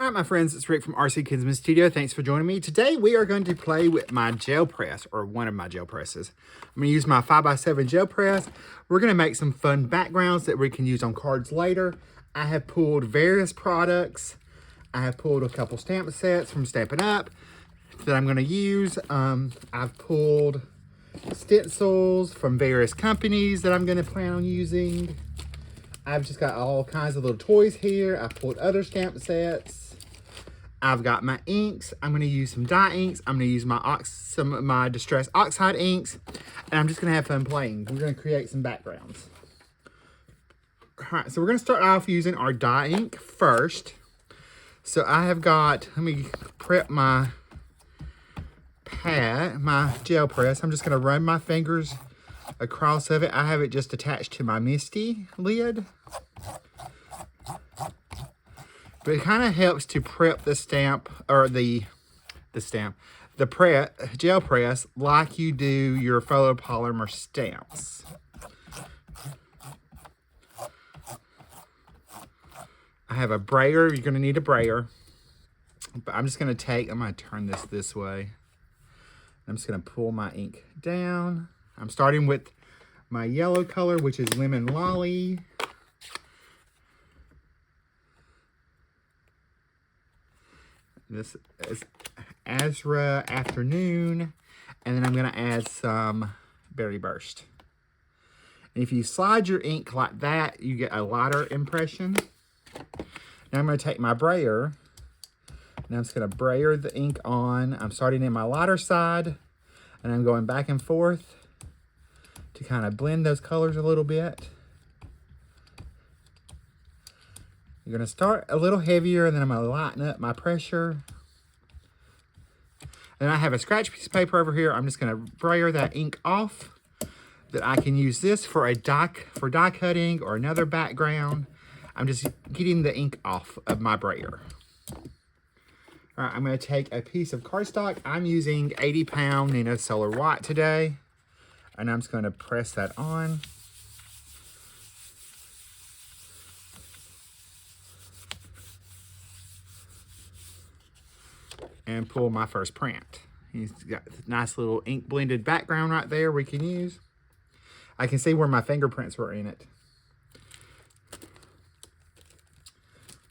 All right, my friends, it's Rick from RC Kinsman Studio. Thanks for joining me. Today, we are going to play with my gel press, or one of my gel presses. I'm going to use my 5x7 gel press. We're going to make some fun backgrounds that we can use on cards later. I have pulled various products. I have pulled a couple stamp sets from Stampin' Up that I'm going to use. I've pulled stencils from various companies that I'm going to plan on using. I've just got all kinds of little toys here. I've pulled other stamp sets. I've got my inks. I'm going to use some dye inks. I'm going to use some of my Distress Oxide inks. And I'm just going to have fun playing. We're going to create some backgrounds. All right, so we're going to start off using our dye ink first. So I have got, let me prep my pad, my gel press. I'm just going to run my fingers across of it. I have it just attached to my Misty lid. But it kind of helps to prep the stamp, or the gel press like you do your photopolymer stamps. I have a brayer. You're going to need a brayer. But I'm just going to I'm going to turn this way. I'm just going to pull my ink down. I'm starting with my yellow color, which is Lemon Lolly. This is Azra Afternoon. And then I'm going to add some Berry Burst. And if you slide your ink like that, you get a lighter impression. Now I'm going to take my brayer. And I'm just going to brayer the ink on. I'm starting in my lighter side. And I'm going back and forth to kind of blend those colors a little bit. You're going to start a little heavier, and then I'm going to lighten up my pressure. And I have a scratch piece of paper over here. I'm just going to brayer that ink off. That I can use this for die cutting or another background. I'm just getting the ink off of my brayer. All right, I'm going to take a piece of cardstock. I'm using 80-pound Nina Solar White today. And I'm just going to press that on. And pull my first print. He's got a nice little ink blended background right there we can use. I can see where my fingerprints were in it.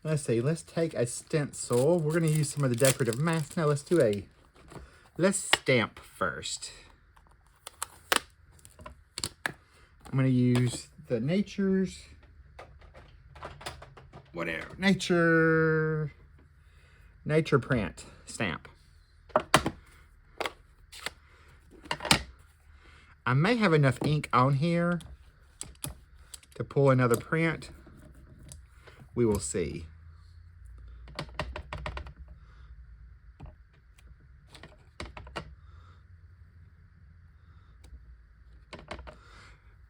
Let's see, let's take a stencil. We're going to use some of the decorative masks. Now let's stamp first. I'm going to use the nature print stamp. I may have enough ink on here to pull another print. We will see.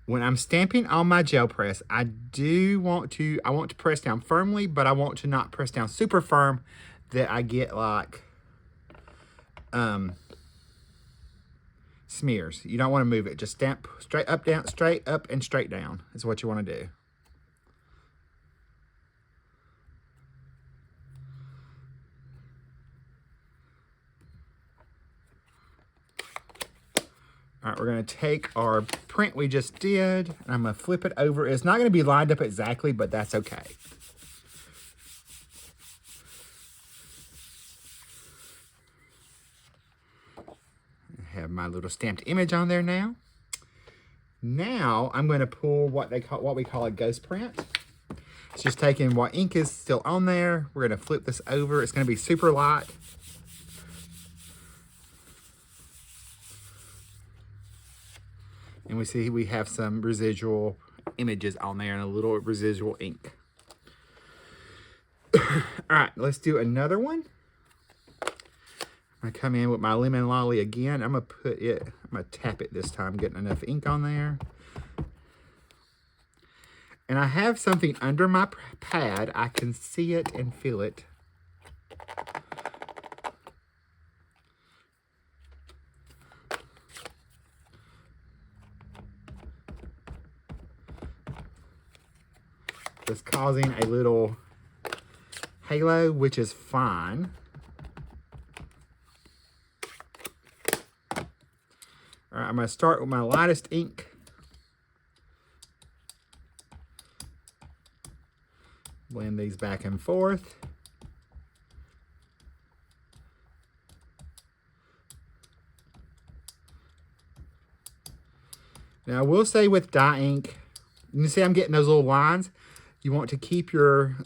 When I'm stamping on my gel press, I want to press down firmly, but I want to not press down super firm that I get like smears. You don't want to move it. Just stamp straight up, down, straight up, and straight down is what you want to do. All right, we're going to take our print we just did, and I'm going to flip it over. It's not going to be lined up exactly, but that's okay. I have my little stamped image on there now. Now I'm going to pull what we call a ghost print. It's just taking what ink is still on there. We're going to flip this over. It's going to be super light. And we see we have some residual images on there and a little residual ink. All right, let's do another one. I'm gonna come in with my Lemon Lolly again. I'm gonna tap it this time, getting enough ink on there. And I have something under my pad. I can see it and feel it. That's causing a little halo, which is fine. All right, I'm going to start with my lightest ink. Blend these back and forth. Now, I will say with dye ink, you see I'm getting those little lines. You want to keep your,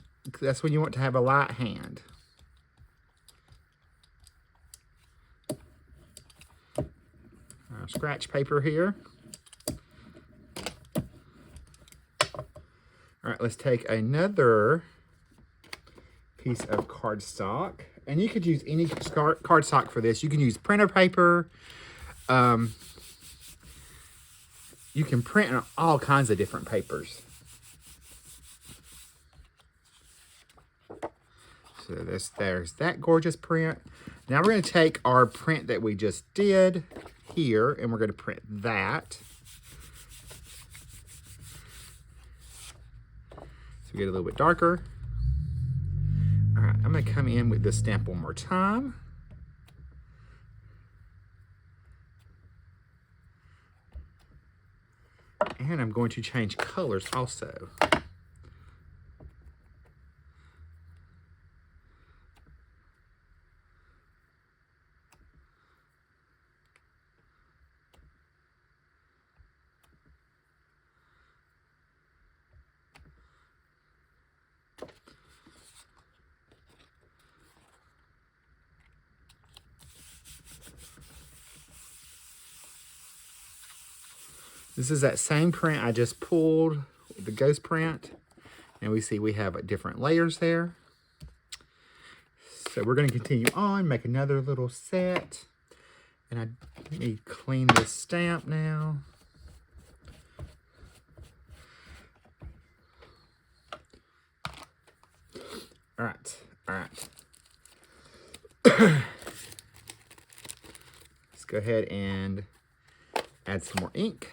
that's when you want to have a light hand. Our scratch paper here. All right, let's take another piece of cardstock. And you could use any cardstock for this. You can use printer paper. You can print on all kinds of different papers. So there's that gorgeous print. Now we're going to take our print that we just did here, and we're going to print that. So we get a little bit darker. All right, I'm going to come in with this stamp one more time. And I'm going to change colors also. This is that same print I just pulled, the ghost print. And we see we have different layers there. So we're going to continue on, make another little set. And I need to clean this stamp now. All right, all right. Let's go ahead and add some more ink.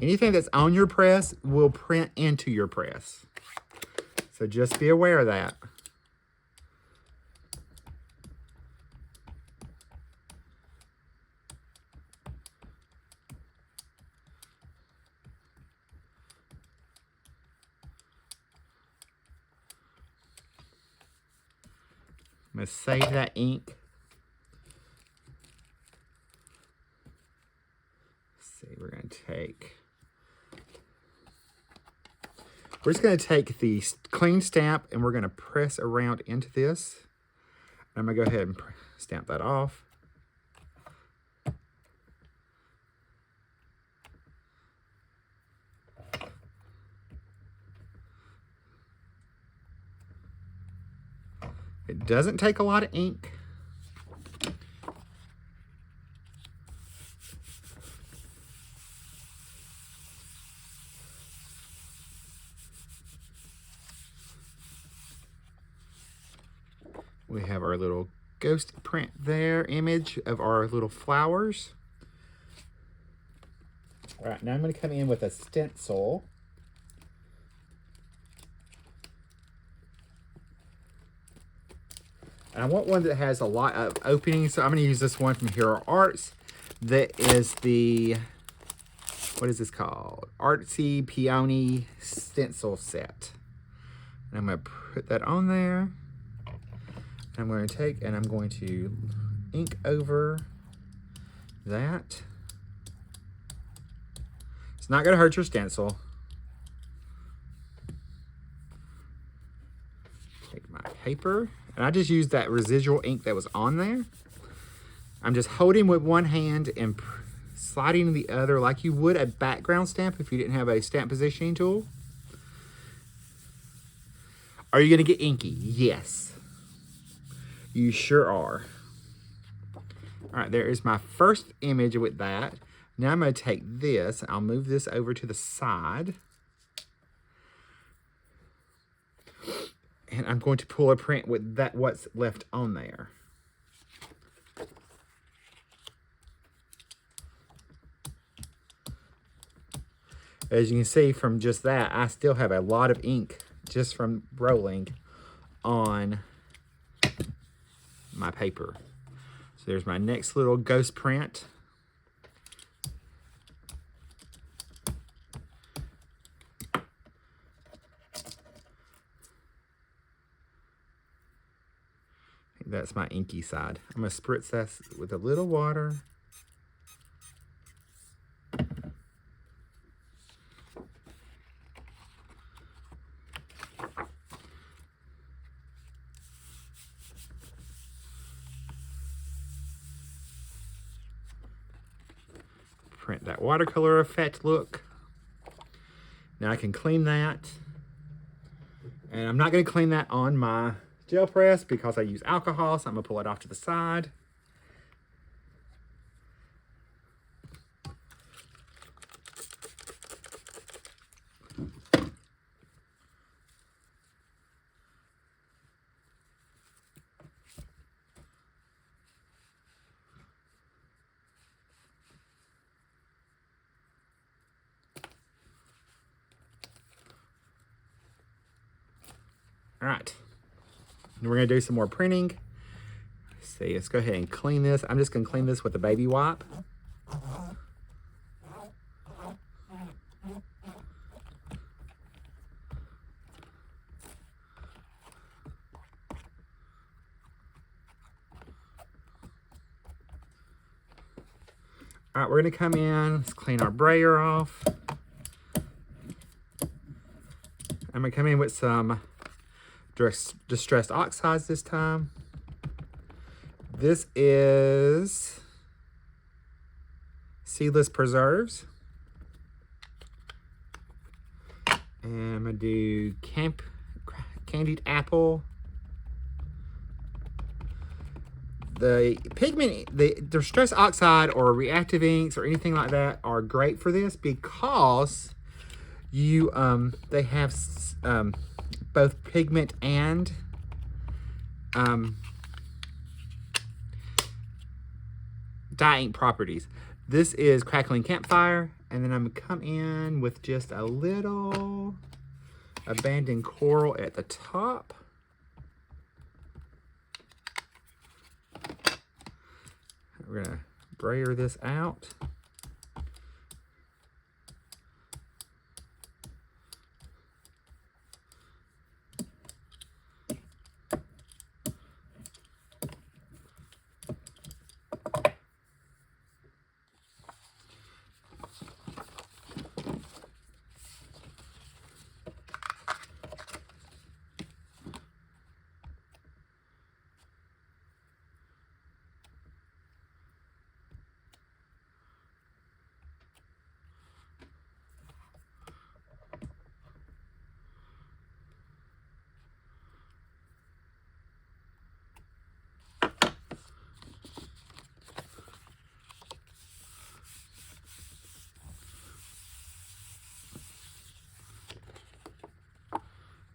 Anything that's on your press will print into your press. So just be aware of that. I'm going to save that ink. Let's see, we're going to take... We're just going to take the clean stamp and we're going to press around into this. I'm going to go ahead and stamp that off. It doesn't take a lot of ink. We have our little ghost print there, image of our little flowers. All right, now I'm going to come in with a stencil. And I want one that has a lot of openings, so I'm going to use this one from Hero Arts. That is the, what is this called? Artsy Peony Stencil Set. And I'm going to put that on there. I'm going to take and I'm going to ink over that. It's not going to hurt your stencil. Take my paper, and I just used that residual ink that was on there. I'm just holding with one hand and sliding the other like you would a background stamp if you didn't have a stamp positioning tool. Are you going to get inky? Yes. You sure are. All right, there is my first image with that. Now I'm going to take this, and I'll move this over to the side. And I'm going to pull a print with that what's left on there. As you can see from just that, I still have a lot of ink just from rolling on my paper. So there's my next little ghost print. That's my inky side. I'm gonna spritz that with a little water. Print that watercolor effect look. Now I can clean that. And I'm not gonna clean that on my gel press because I use alcohol, so I'm gonna pull it off to the side. All right, and we're gonna do some more printing. Let's see, let's go ahead and clean this. I'm just gonna clean this with a baby wipe. All right, we're gonna come in, let's clean our brayer off. I'm gonna come in with some Distress Oxides this time. This is Seedless Preserves. And I'm gonna do Candied Apple. The pigment, the Distress Oxide or reactive inks or anything like that are great for this because you they have both pigment and dye ink properties. This is Crackling Campfire, and then I'm gonna come in with just a little Abandoned Coral at the top. We're gonna brayer this out.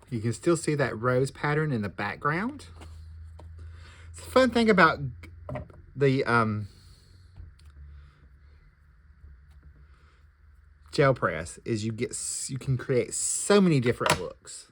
You can still see that rose pattern in the background. The fun thing about the gel press is you can create so many different looks.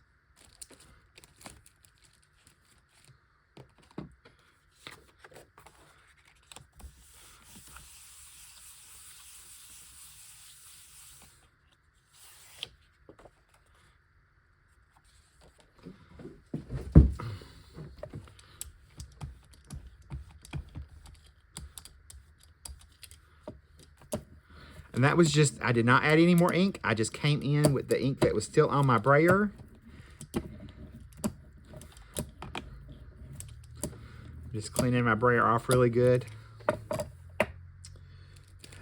And that was just, I did not add any more ink. I just came in with the ink that was still on my brayer. Just cleaning my brayer off really good.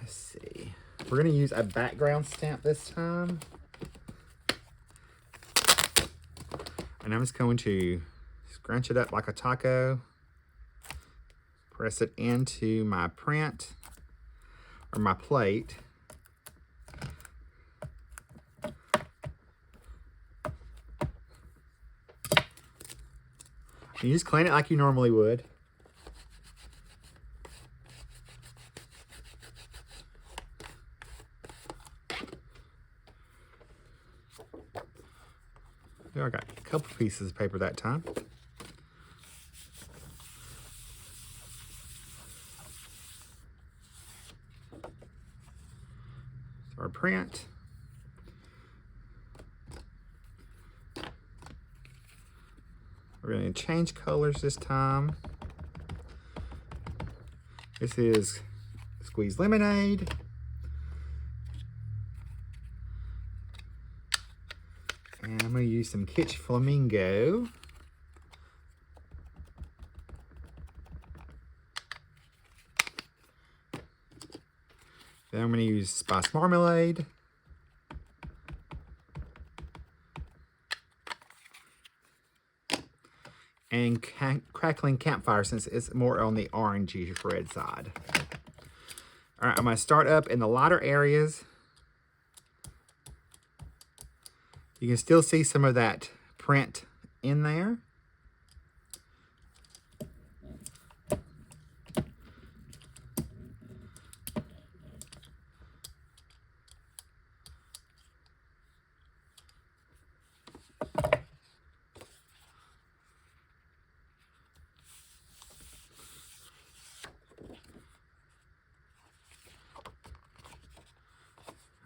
Let's see. We're gonna use a background stamp this time. And I'm just going to scrunch it up like a taco. Press it into my print or my plate. You just clean it like you normally would. There, I got a couple pieces of paper that time. So our print. We're going to change colors this time. This is Squeeze Lemonade. And I'm going to use some Kitsch Flamingo. Then I'm going to use Spice Marmalade. And Crackling Campfire, since it's more on the orangey red side. All right, I'm going to start up in the lighter areas. You can still see some of that print in there.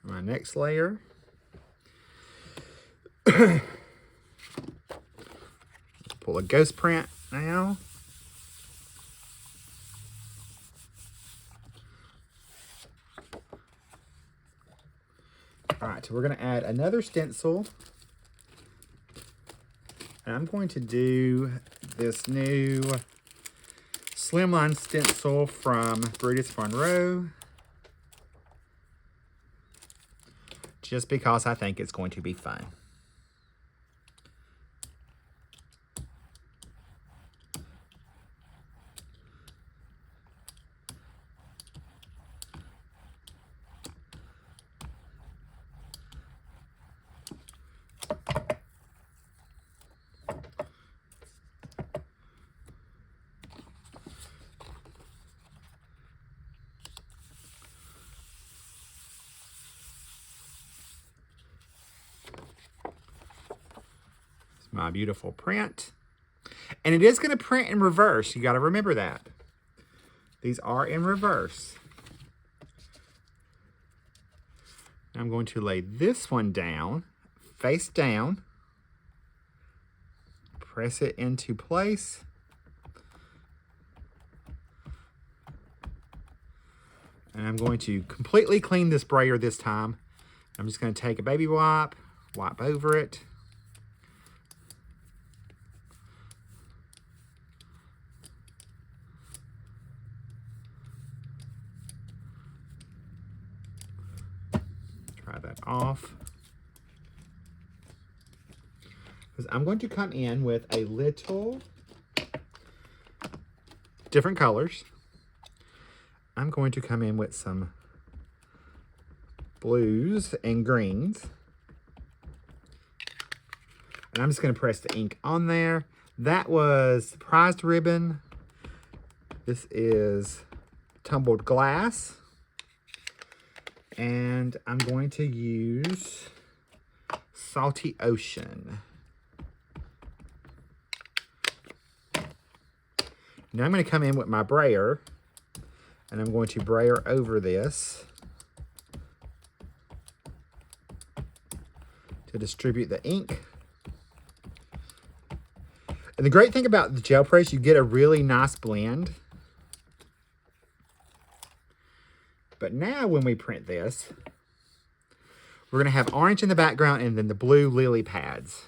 My next layer. Pull a ghost print now. All right, so we're going to add another stencil. And I'm going to do this new slimline stencil from Brutus Monroe. Just because I think it's going to be fun. My beautiful print. And it is going to print in reverse. You got to remember that. These are in reverse. I'm going to lay this one down, face down. Press it into place. And I'm going to completely clean this brayer this time. I'm just going to take a baby wipe, wipe over it. Try that off. Because I'm going to come in with a little different colors. I'm going to come in with some blues and greens. And I'm just going to press the ink on there. That was Prized Ribbon. This is Tumbled Glass. And I'm going to use Salty Ocean. Now I'm going to come in with my brayer. And I'm going to brayer over this to distribute the ink. And the great thing about the gel press, you get a really nice blend. But now when we print this, we're going to have orange in the background and then the blue lily pads.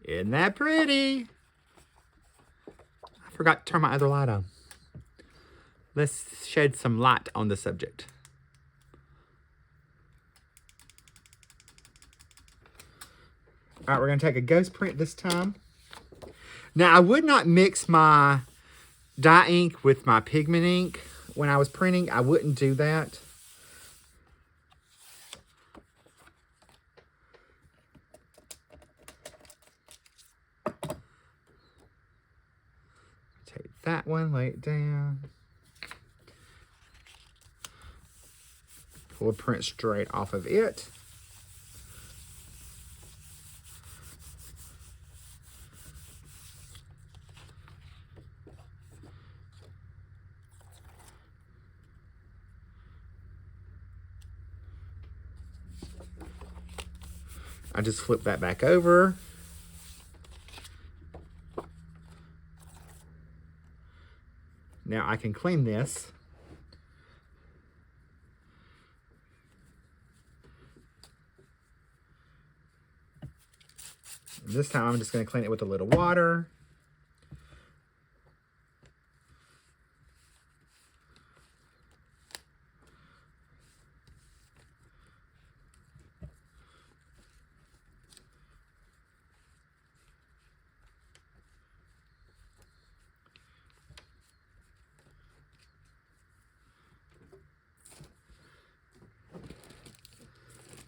Isn't that pretty? I forgot to turn my other light on. Let's shed some light on the subject. All right, we're going to take a ghost print this time. Now, I would not mix my dye ink with my pigment ink, when I was printing, I wouldn't do that. Take that one, lay it down. Pull a print straight off of it. I just flip that back over. Now I can clean this. This time I'm just going to clean it with a little water.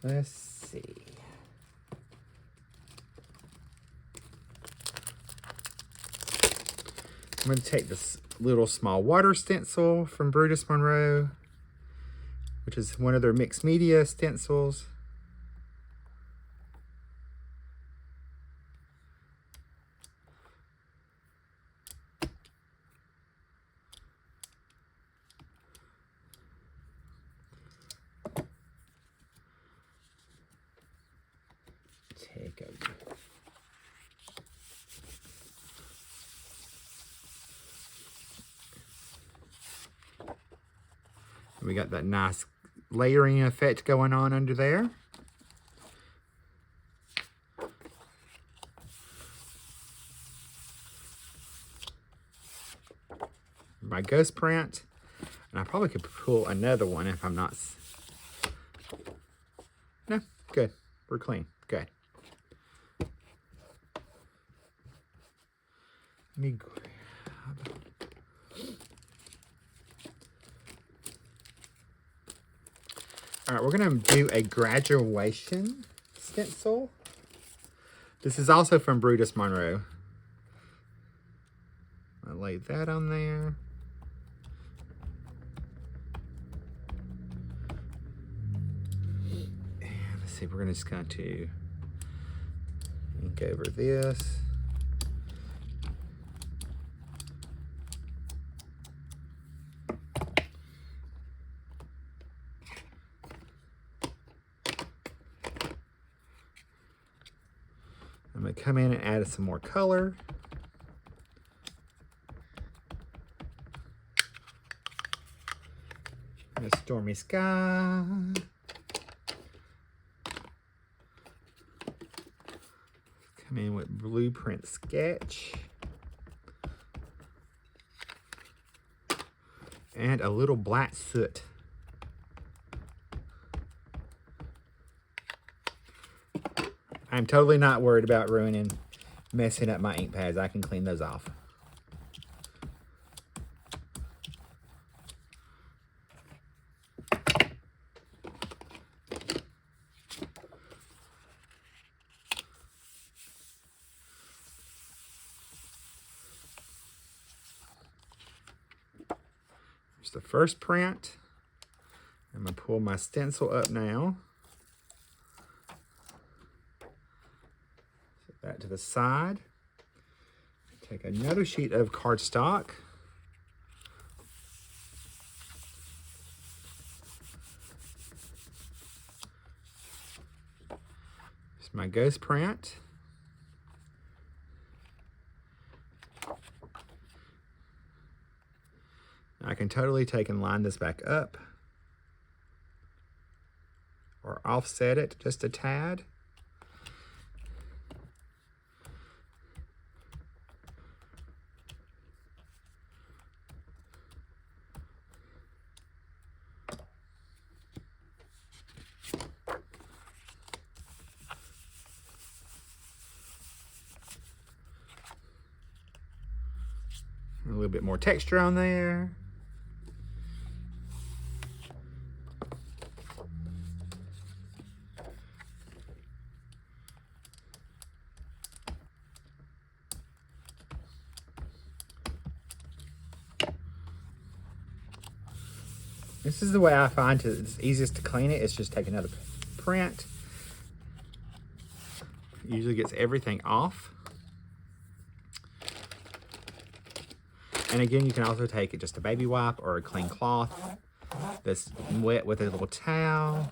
Let's see. I'm going to take this little small water stencil from Brutus Monroe, which is one of their mixed media stencils. Take a we got that nice layering effect going on under there. My ghost print. And I probably could pull another one if I'm not. No, good. We're clean. Good. Let me grab. All right, we're gonna do a graduation stencil. This is also from Brutus Monroe. I lay that on there. And let's see, we're just going to ink over this. I'm going to come in and add some more color. A stormy sky. Come in with Blueprint Sketch. And a little black soot. I'm totally not worried about messing up my ink pads. I can clean those off. Here's the first print. I'm going to pull my stencil up now. That to the side. Take another sheet of cardstock. Here's my ghost print. I can totally take and line this back up or offset it just a tad. A little bit more texture on there. This is the way I find it's easiest to clean it. It's just take another print. Usually gets everything off. And again, you can also take it just a baby wipe or a clean cloth that's wet with a little towel.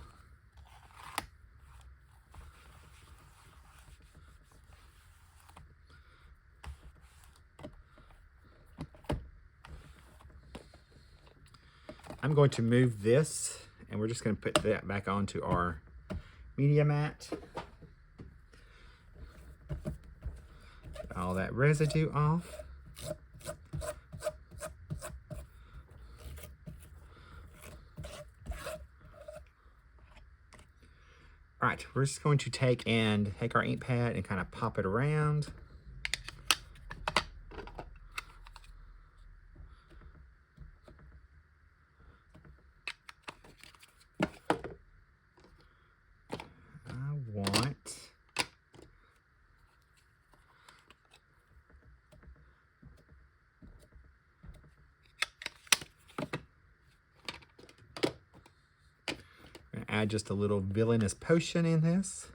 I'm going to move this, and we're just going to put that back onto our media mat. Get all that residue off. All right, we're just going to take our ink pad and kind of pop it around. Add just a little villainous potion in this.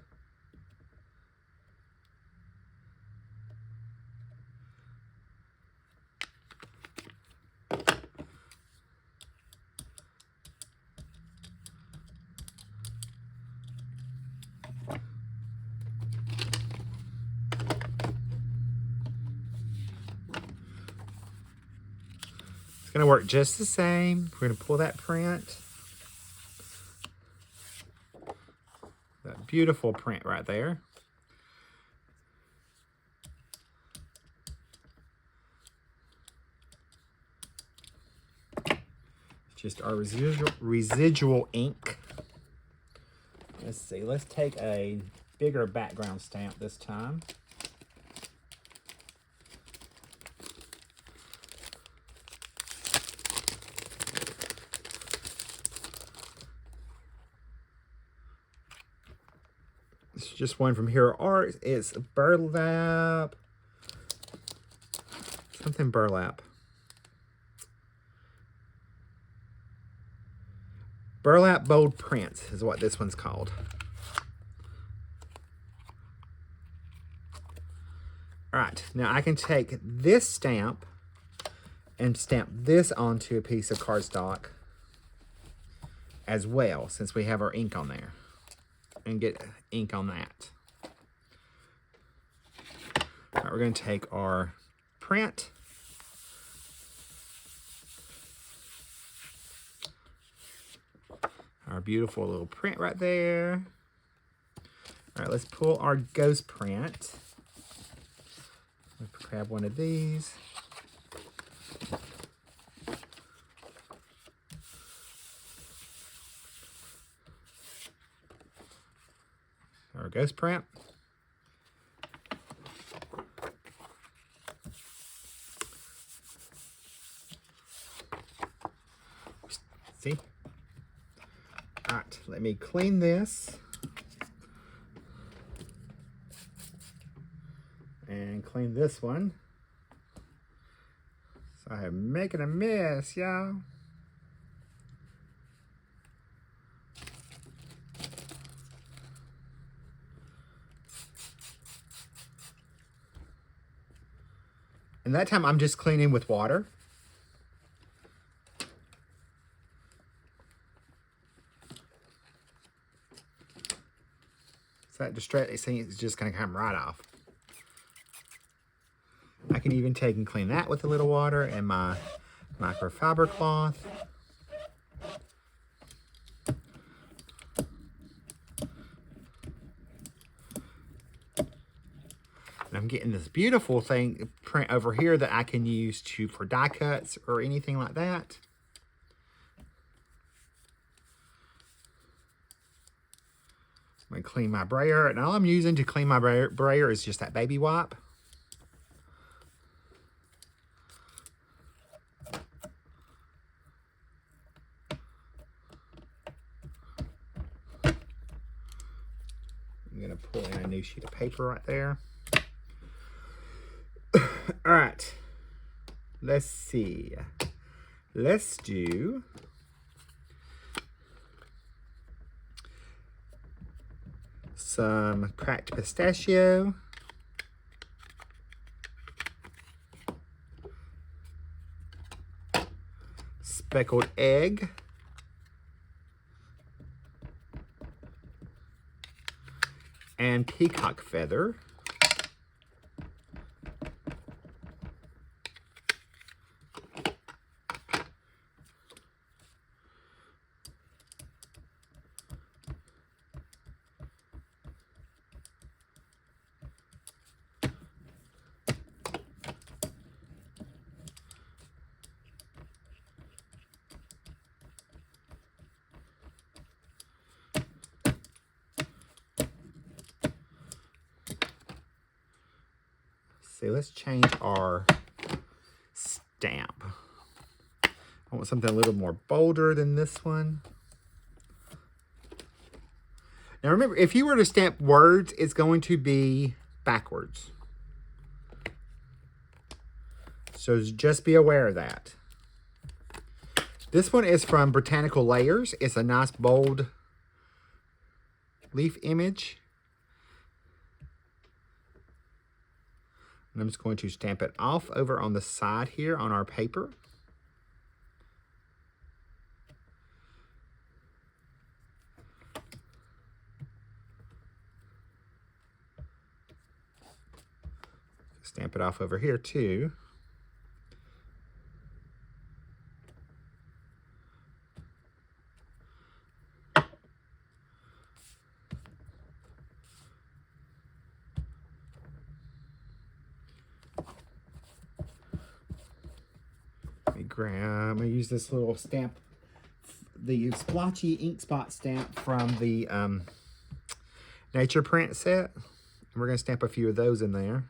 It's going to work just the same. We're going to pull that print. That beautiful print right there. Just our residual ink. Let's see, let's take a bigger background stamp this time. It's just one from Hero Art. It's burlap. Something burlap. Burlap Bold Prints is what this one's called. All right, now I can take this stamp and stamp this onto a piece of cardstock as well, since we have our ink on there, and get ink on that. All right, we're going to take our print. Our beautiful little print right there. All right, let's pull our ghost print. Let's grab one of these. Our ghost print. See? All right, let me clean this. And clean this one. So I am making a mess, y'all. And that time I'm just cleaning with water. So that distress thing is just going to come right off. I can even take and clean that with a little water and my microfiber cloth. And I'm getting this beautiful thing print over here that I can use for die cuts or anything like that. I'm going to clean my brayer, and all I'm using to clean my brayer is just that baby wipe. I'm going to pull in a new sheet of paper right there. All right, let's see. Let's do some cracked pistachio, speckled egg, and peacock feather. See, let's change our stamp. I want something a little more bolder than this one. Now remember, if you were to stamp words, it's going to be backwards. So just be aware of that. This one is from Botanical Layers. It's a nice bold leaf image. And I'm just going to stamp it off over on the side here on our paper. Stamp it off over here too. I'm going to use this little stamp, the splotchy ink spot stamp from the Nature Print set. And we're going to stamp a few of those in there.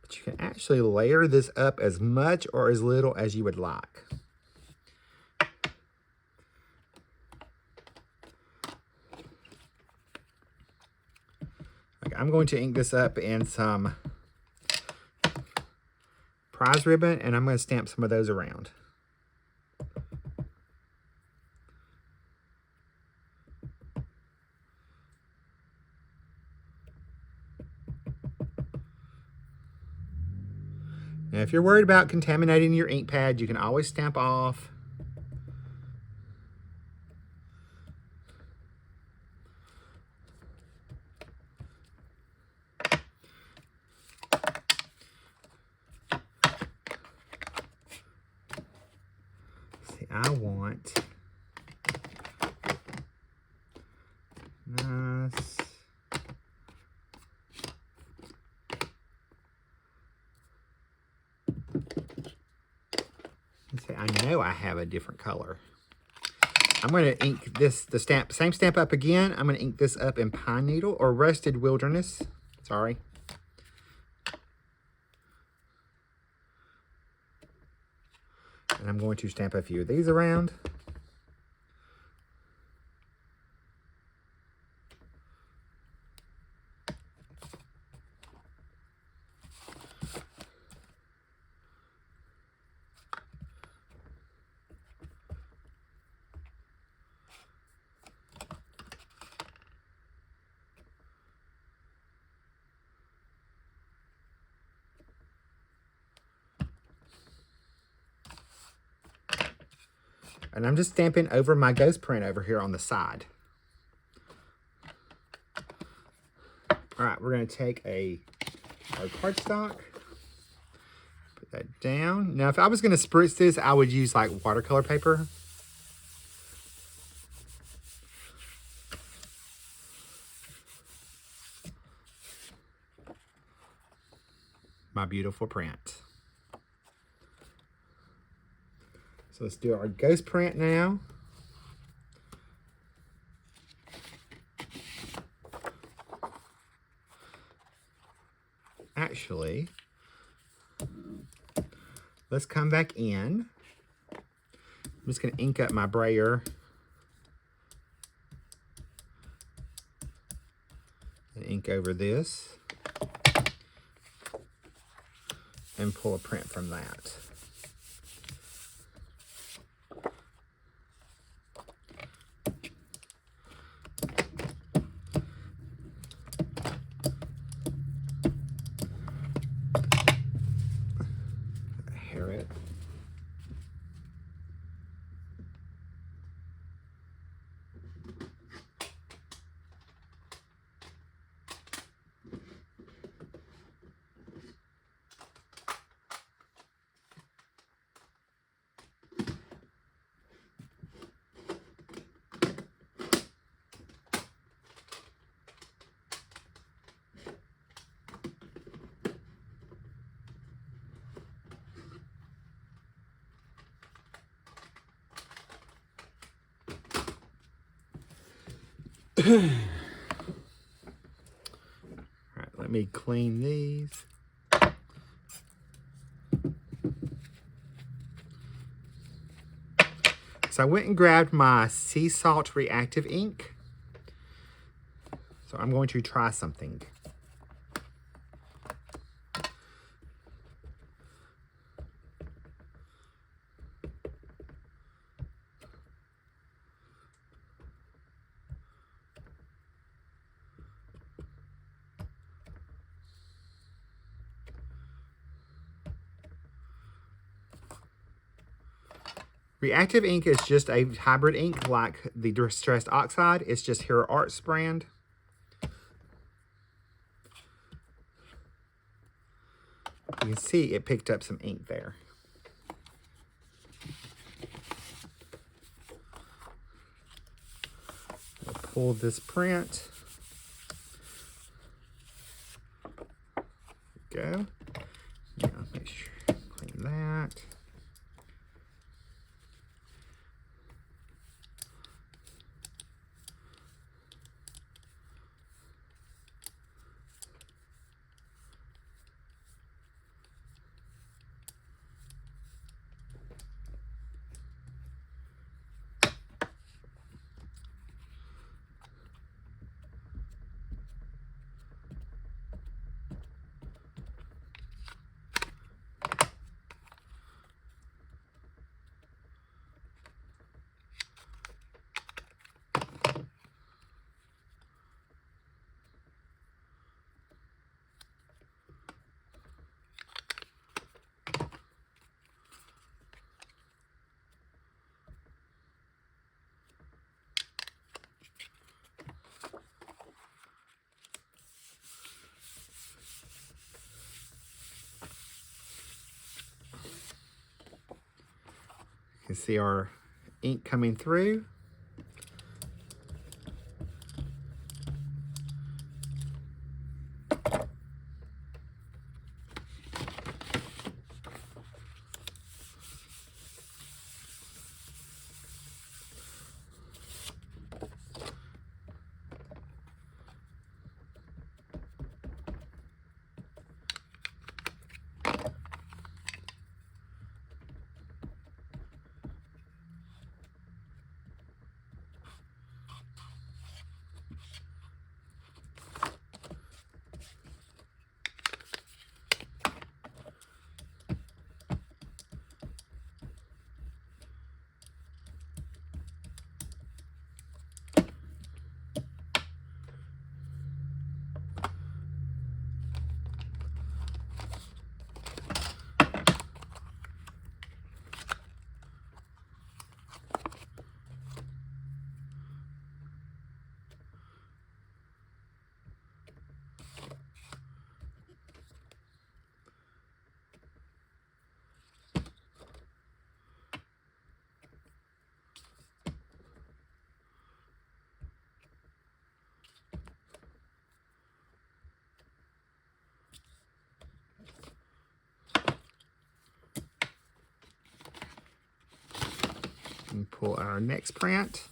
But you can actually layer this up as much or as little as you would like. Okay, I'm going to ink this up in some prize ribbon, and I'm going to stamp some of those around. Now, if you're worried about contaminating your ink pad, you can always stamp off. See, I want nice. I know I have a different color. I'm going to ink this, same stamp up again. I'm going to ink this up in Pine Needle or Rusted Wilderness. Sorry. And I'm going to stamp a few of these around. And I'm just stamping over my ghost print over here on the side. All right, we're going to take our cardstock, put that down. Now, if I was going to spritz this, I would use like watercolor paper. My beautiful print. So let's do our ghost print now. Actually, let's come back in. I'm just going to ink up my brayer ink over this and pull a print from that. Hair it. All right, let me clean these. So I went and grabbed my sea salt reactive ink. So I'm going to try something. Reactive ink is just a hybrid ink like the Distress Oxide. It's just Hero Arts brand. You can see it picked up some ink there. I'll pull this print. There we go. Now make sure clean that. You can see our ink coming through. And pull our next print.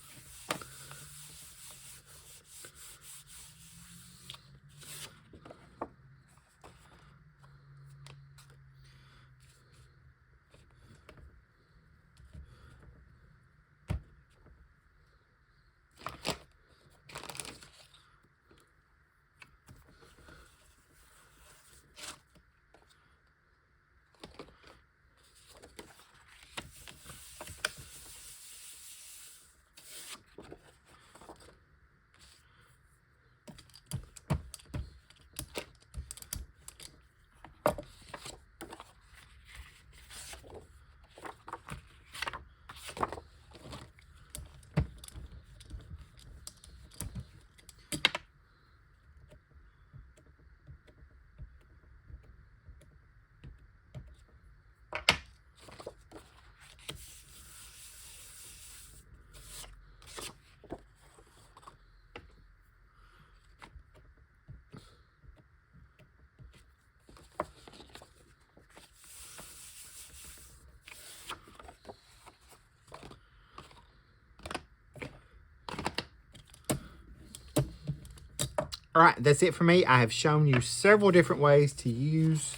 All right, that's it for me. I have shown you several different ways to use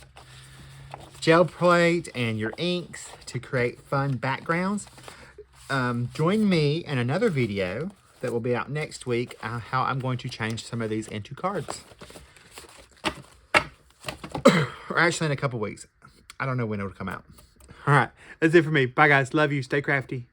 gel plate and your inks to create fun backgrounds. Join me in another video that will be out next week, how I'm going to change some of these into cards. Or actually in a couple weeks. I don't know when it'll come out. All right, that's it for me. Bye, guys. Love you. Stay crafty.